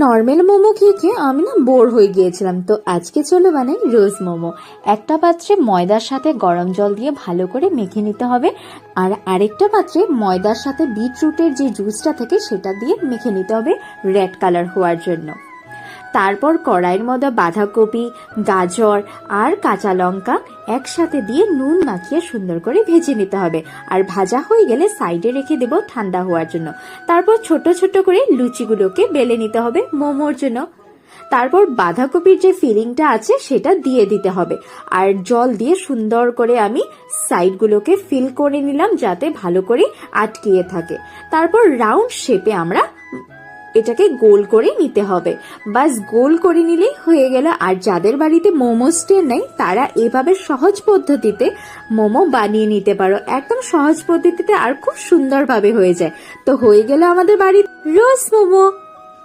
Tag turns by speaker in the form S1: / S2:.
S1: Normal momo খেয়ে খেয়ে আমি না বোর হয়ে গিয়েছিলাম। তো আজকে চলো বানাই রোজ মোমো। একটা পাত্রে ময়দার সাথে গরম জল দিয়ে ভালো করে মেখে নিতে হবে, আর আরেকটা পাত্রে ময়দার সাথে বিটরুটের যে জুসটা থাকে সেটা দিয়ে মেখে নিতে হবে রেড কালার হওয়ার জন্য। তারপর কড়াইয়ের মধ্যে বাঁধাকপি, গাজর আর কাঁচা লঙ্কা একসাথে দিয়ে নুন মাখিয়ে সুন্দর করে ভেজে নিতে হবে। আর ভাজা হয়ে গেলে সাইডে রেখে দেব ঠান্ডা হওয়ার জন্য। তারপর ছোট ছোট করে লুচিগুলোকে বেলে নিতে হবে মোমোর জন্য। তারপর বাঁধাকপির যে ফিলিংটা আছে সেটা দিয়ে দিতে হবে, আর জল দিয়ে সুন্দর করে আমি সাইডগুলোকে ফিল করে নিলাম যাতে ভালো করে আটকিয়ে থাকে। তারপর রাউন্ড শেপে আমরা এটাকে গোল করে নিতে হবে। বাস গোল করে নিলেই হয়ে গেল। আর যাদের বাড়িতে মোমো স্ট্যান্ড নেই তারা এভাবে সহজ পদ্ধতিতে মোমো বানিয়ে নিতে পারো, একদম সহজ পদ্ধতিতে আর খুব সুন্দরভাবে হয়ে যায়। তো হয়ে গেল আমাদের বাড়ির রোজ মোমো।